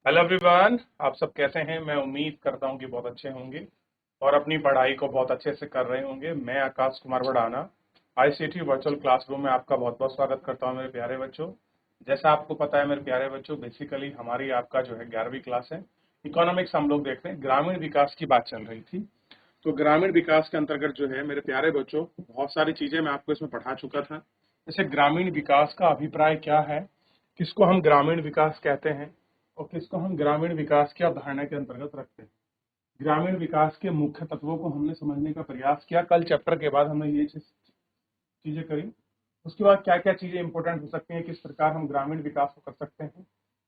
Hello everyone, आप सब कैसे हैं? मैं उम्मीद करता हूं कि बहुत अच्छे होंगे और अपनी पढ़ाई को बहुत अच्छे से कर रहे होंगे। मैं Akash Kumar वडाना ICT virtual classroom में आपका बहुत बहुत स्वागत करता हूं मेरे प्यारे बच्चों। जैसा आपको पता है मेरे प्यारे बच्चों, बेसिकली हमारी आपका जो है 11वीं क्लास है। इकोनॉमिक्स हम लोग देख रहे हैं, ग्रामीण विकास की बात चल रही थी। तो ग्रामीण विकास के अंतर्गत जो है मेरे प्यारे बच्चों, बहुत सारी चीजें मैं आपको इसमें पढ़ा चुका था। जैसे ग्रामीण विकास का अभिप्राय क्या है, किसको हम ग्रामीण विकास कहते हैं और किसको हम ग्रामीण विकास की अवधारणा के अंतर्गत रखते हैं। ग्रामीण विकास के मुख्य तत्वों को हमने समझने का प्रयास किया। कल चैप्टर के बाद हमने ये चीजें करी। उसके बाद क्या क्या चीजें इंपॉर्टेंट हो सकती हैं, किस प्रकार हम ग्रामीण विकास को कर सकते हैं,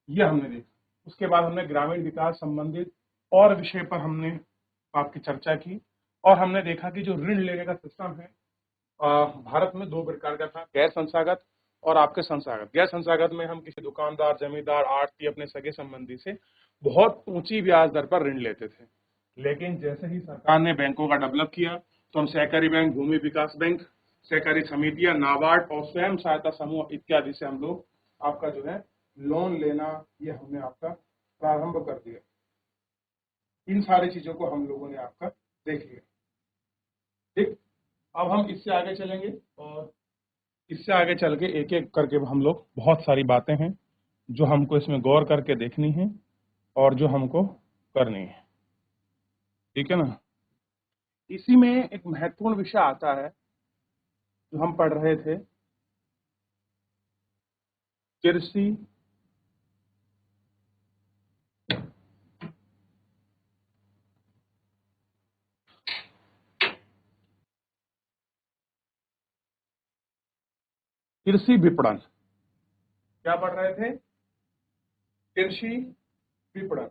ये हमने देखा। उसके बाद हमने ग्रामीण विकास संबंधित और विषय पर हमने आपकी चर्चा की और हमने देखा कि जो ऋण लेने का सिस्टम है भारत में दो प्रकार का था, गैर संस्थागत और आपके संस्थागत। गैर संस्थागत में हम किसी दुकानदार, जमींदार, आड़ती अपने सगे संबंधी से बहुत ऊंची ब्याज दर पर ऋण लेते थे। लेकिन जैसे ही सरकार ने बैंकों का डेवलप किया तो हम सहकारी बैंक, भूमि विकास बैंक, सहकारी समितियां, नाबार्ड और स्वयं सहायता समूह इत्यादि से हम लोग आपका जो है लोन लेना, ये हमने आपका प्रारंभ कर दिया। इन सारी चीजों को हम लोगों ने आपका देख लिया। ठीक, अब हम इससे आगे चलेंगे और इससे आगे चल के एक एक करके हम लोग, बहुत सारी बातें हैं जो हमको इसमें गौर करके देखनी है और जो हमको करनी है। ठीक है ना? इसी में एक महत्वपूर्ण विषय आता है जो हम पढ़ रहे थे, कृषि कृषि विपणन। क्या पढ़ रहे थे? कृषि विपणन।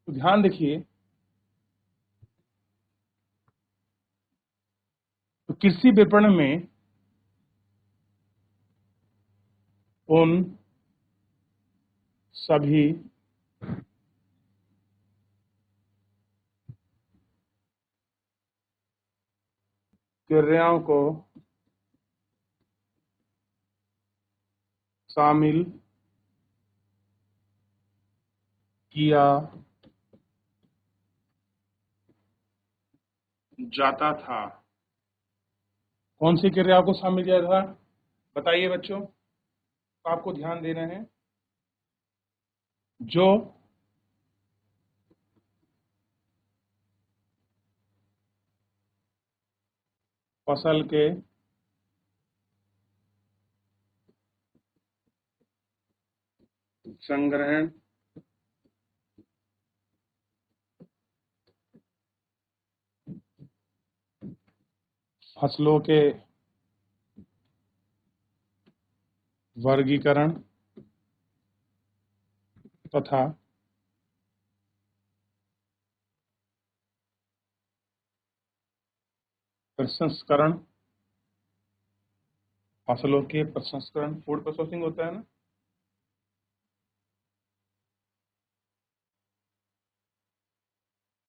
तो ध्यान देखिए, तो कृषि विपणन में उन सभी क्रियाओं को शामिल किया जाता था। कौन सी क्रियाओं को शामिल किया था? बताइए बच्चों, तो आपको ध्यान देना है। जो फसल के संग्रहण, फसलों के वर्गीकरण तथा प्रसंस्करण, फसलों के प्रसंस्करण, फूड प्रोसेसिंग होता है ना,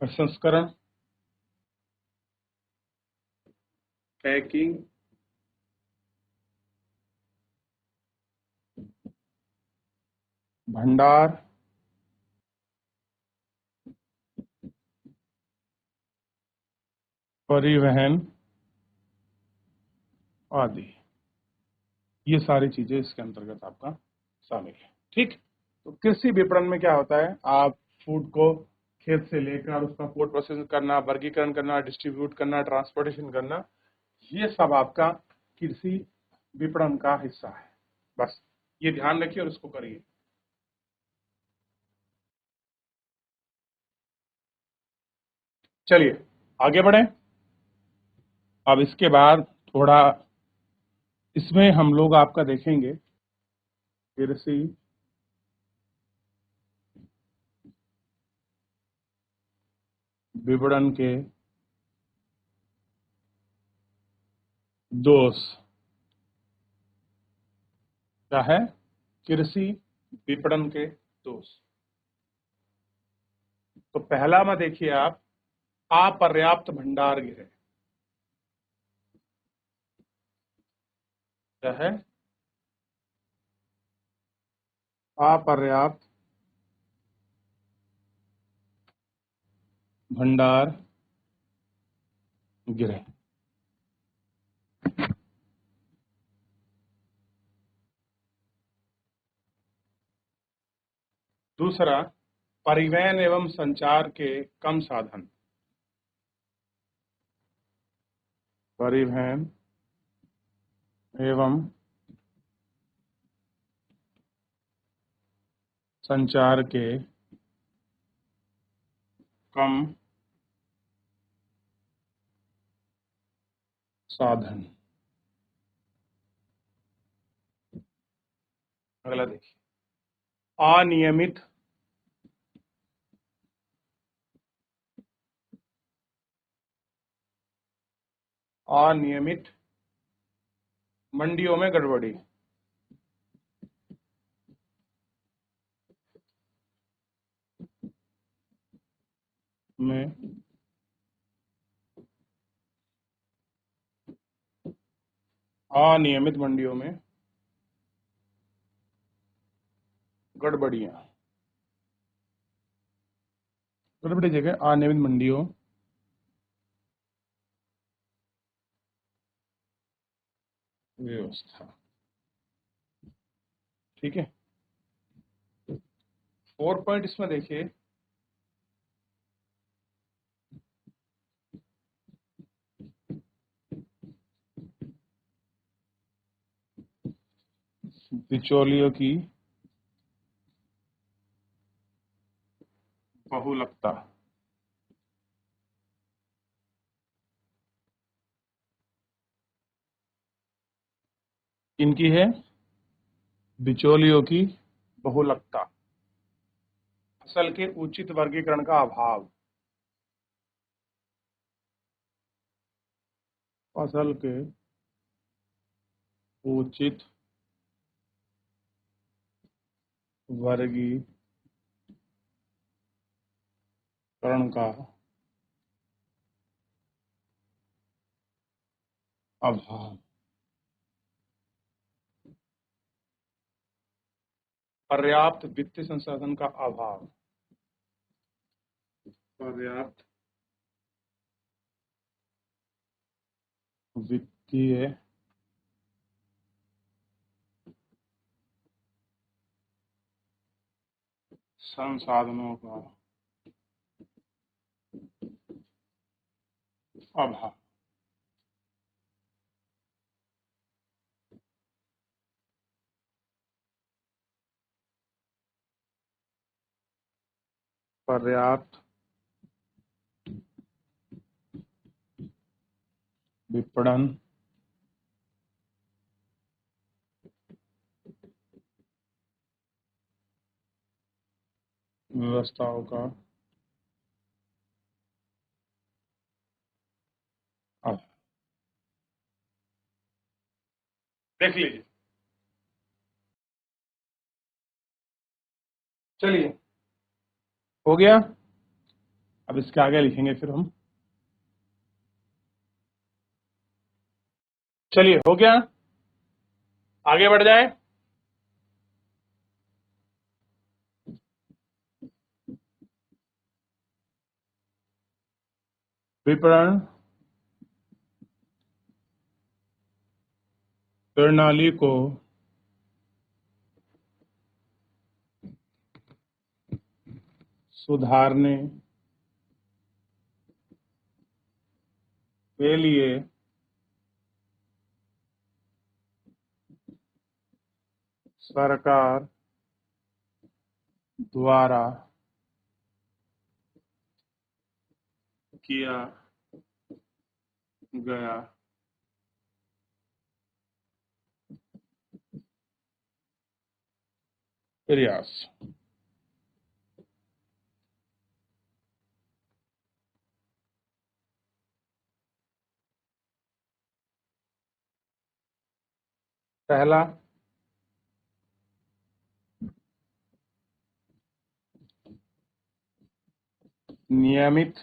प्रसंस्करण, पैकिंग, भंडार, परिवहन आदि, ये सारी चीजें इसके अंतर्गत आपका शामिल है। ठीक, तो कृषि विपणन में क्या होता है, आप फूड को खेत से लेकर उसका फूड प्रोसेसिंग करना, वर्गीकरण करना, डिस्ट्रीब्यूट करना, ट्रांसपोर्टेशन करना, ये सब आपका कृषि विपणन का हिस्सा है। बस ये ध्यान रखिए और उसको करिए। चलिए आगे बढ़े। अब इसके बाद थोड़ा इसमें हम लोग आपका देखेंगे कृषि विपणन के दोष। क्या है? कृषि विपणन के दोष। तो पहला में देखिए आप, अपर्याप्त भंडार गृह। क्या है? अपर्याप्त भंडार गृह। दूसरा, परिवहन एवं संचार के कम साधन। परिवहन एवं संचार के कम साधन। अगला देखिए, अनियमित मंडियों में गड़बड़ी। में अनियमित मंडियों में गड़बड़ियां। गड़बड़ी जगह अनियमित मंडियों व्यवस्था। ठीक है, 4 पॉइंट इसमें देखिए, बिचौलियों की बहुलकता। इनकी है बिचौलियों की बहुलकता। फसल के उचित वर्गीकरण का अभाव। फसल के उचित वर्गीकरण का अभाव। पर्याप्त वित्तीय संसाधन का अभाव। पर्याप्त वित्तीय संसाधनों का अभाव। पर्याप्त विपणन व्यवस्थाओं का अभाव। देख लीजिए, चलिए हो गया। अब इसके आगे लिखेंगे फिर हम। चलिए हो गया, आगे बढ़ जाए। विपणन प्रणाली को सुधारने के लिए सरकार द्वारा किया गया प्रयास। पहला, नियमित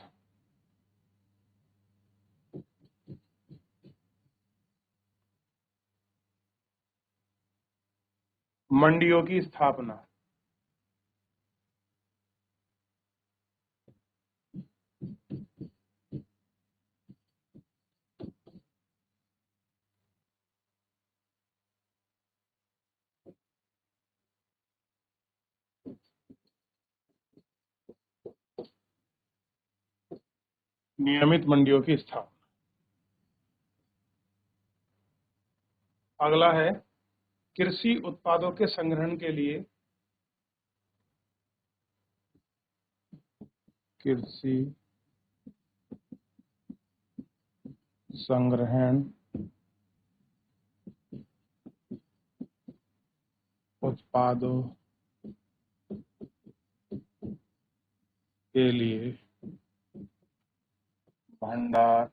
मंडियों की स्थापना। नियमित मंडियों की स्थापना। अगला है कृषि उत्पादों के संग्रहण के लिए कृषि संग्रहण उत्पादों के लिए भंडार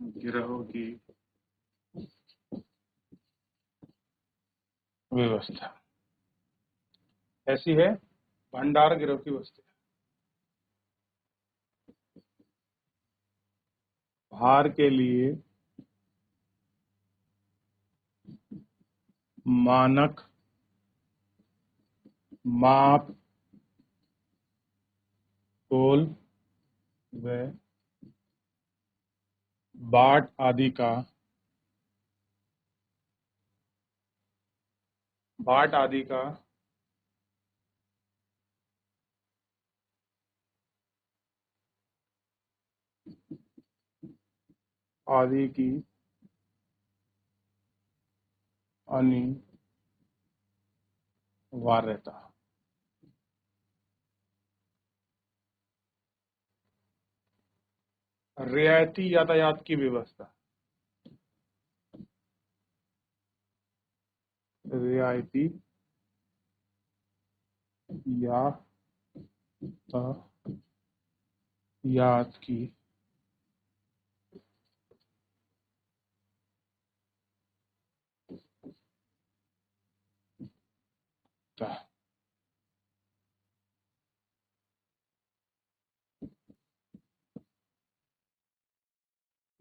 गिरोह की व्यवस्था। ऐसी है भंडार गिरोह की व्यवस्था। भार के लिए मानक माप तोल व बाट आदि का आदि की अनिवार्यता। रियायती यातायात की व्यवस्था। रियायती यातायात की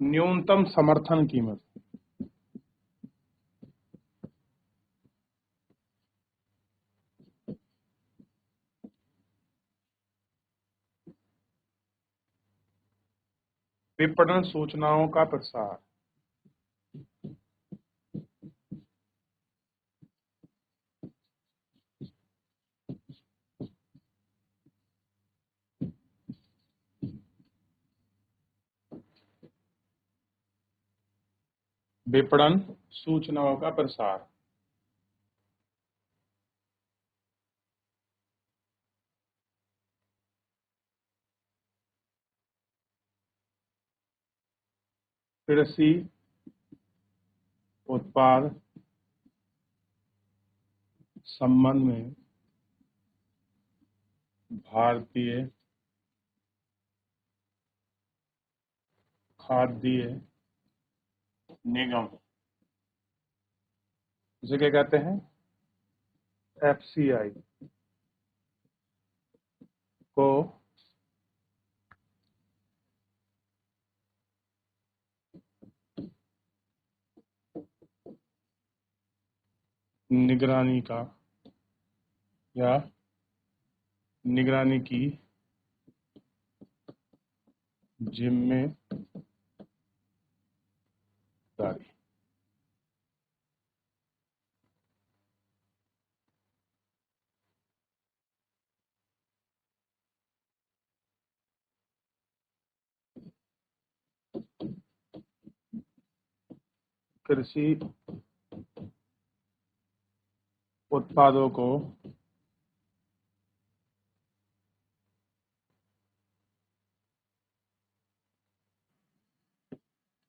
न्यूनतम समर्थन कीमत। विपणन सूचनाओं का प्रसार। विपणन सूचनाओं का प्रसार। कृषि उत्पाद संबंध में भारतीय खाद्य निगम, जिसे क्या कहते हैं, एफसीआई को निगरानी का या निगरानी की जिम्मेदारी। कृषि उत्पादों को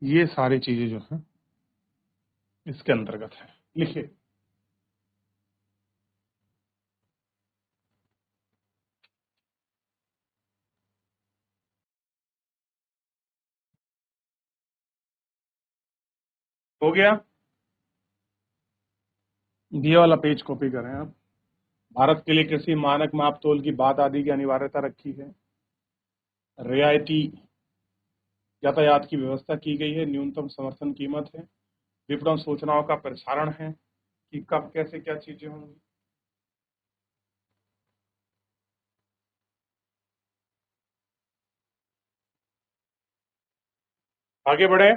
ये सारी चीजें जो हैं इसके अंतर्गत है। लिखिए। हो गया। ये वाला पेज कॉपी करें आप। भारत के लिए कृषि मानक माप तोल की बात आदि की अनिवार्यता रखी है। रियायती यातायात की व्यवस्था की गई है। न्यूनतम समर्थन कीमत है। विपणन सूचनाओं का प्रसारण है कि कब कैसे क्या चीजें होंगी। आगे बढ़े।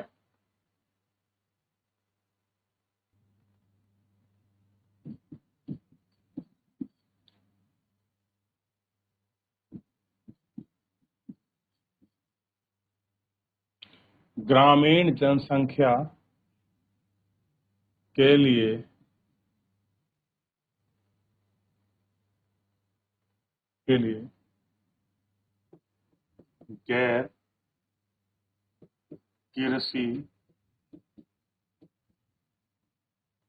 ग्रामीण जनसंख्या के लिए गैर कृषि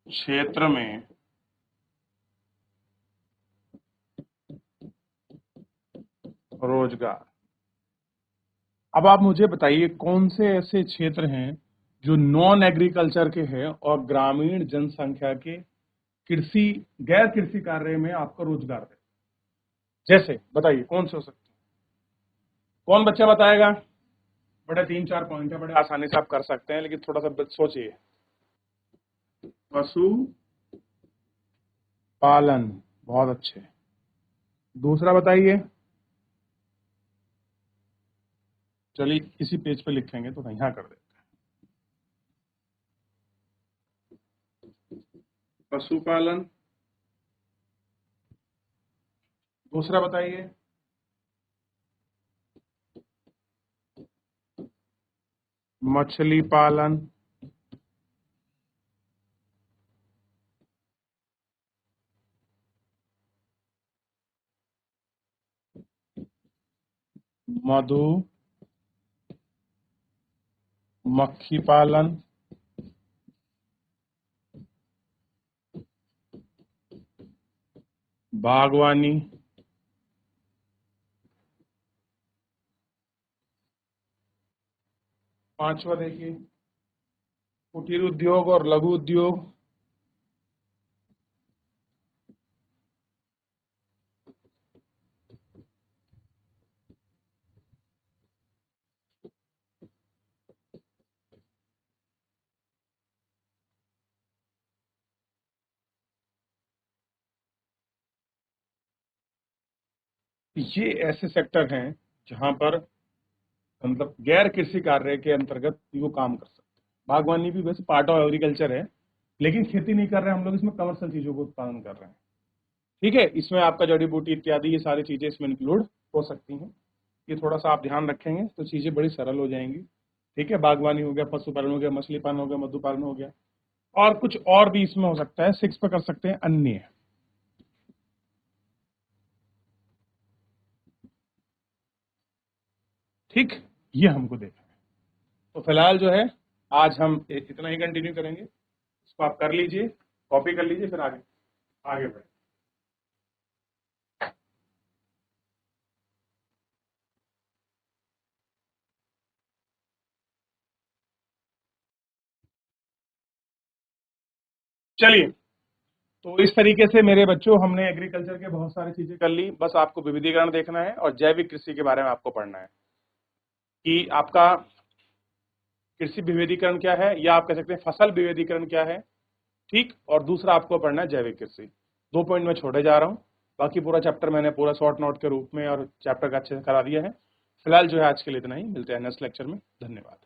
क्षेत्र में रोजगार। अब आप मुझे बताइए कौन से ऐसे क्षेत्र हैं जो नॉन एग्रीकल्चर के हैं और ग्रामीण जनसंख्या के कृषि गैर कृषि कार्य में आपको रोजगार दे। जैसे बताइए कौन से हो सकते हैं, कौन बच्चा बताएगा? बड़े 3-4 पॉइंट है, बड़े आसानी से आप कर सकते हैं, लेकिन थोड़ा सा सोचिए। पशु पालन, बहुत अच्छे। दूसरा बताइए। चलिए इसी पेज पे लिखेंगे तो यहाँ कर देते हैं, पशुपालन। दूसरा बताइए। मछली पालन। मधु मक्खी पालन। बागवानी। पांचवा देखिए, कुटीर उद्योग और लघु उद्योग। ये ऐसे सेक्टर हैं जहां पर मतलब गैर कृषि कार्य के अंतर्गत वो काम कर सकते हैं। बागवानी भी वैसे पार्ट ऑफ एग्रीकल्चर है, लेकिन खेती नहीं कर रहे हैं हम लोग, इसमें कमर्शियल चीजों को उत्पादन कर रहे हैं। ठीक है, इसमें आपका जड़ी बूटी इत्यादि ये सारी चीजें इसमें इंक्लूड हो सकती हैं। ये थोड़ा सा आप ध्यान रखेंगे तो चीजें बड़ी सरल हो जाएंगी। ठीक है, बागवानी हो गया, पशुपालन हो गया, मछली पालन हो गया, मधुपालन हो गया, और कुछ और भी इसमें हो सकता है। 6 पे कर सकते हैं अन्य। ठीक, ये हमको देखना है। तो फिलहाल जो है आज हम इतना ही कंटिन्यू करेंगे। इसको आप कर लीजिए, कॉपी कर लीजिए, फिर आगे आगे बढ़े। चलिए, तो इस तरीके से मेरे बच्चों हमने एग्रीकल्चर के बहुत सारी चीजें कर ली। बस आपको विविधीकरण देखना है और जैविक कृषि के बारे में आपको पढ़ना है कि आपका कृषि विविधीकरण क्या है, या आप कह सकते हैं फसल विविधीकरण क्या है। ठीक, और दूसरा आपको पढ़ना है जैविक कृषि। 2 पॉइंट में छोड़े जा रहा हूँ, बाकी पूरा चैप्टर मैंने पूरा शॉर्ट नोट के रूप में और चैप्टर का अच्छे से करा दिया है। फिलहाल जो है आज के लिए इतना ही, मिलते हैं नेक्स्ट लेक्चर में। धन्यवाद।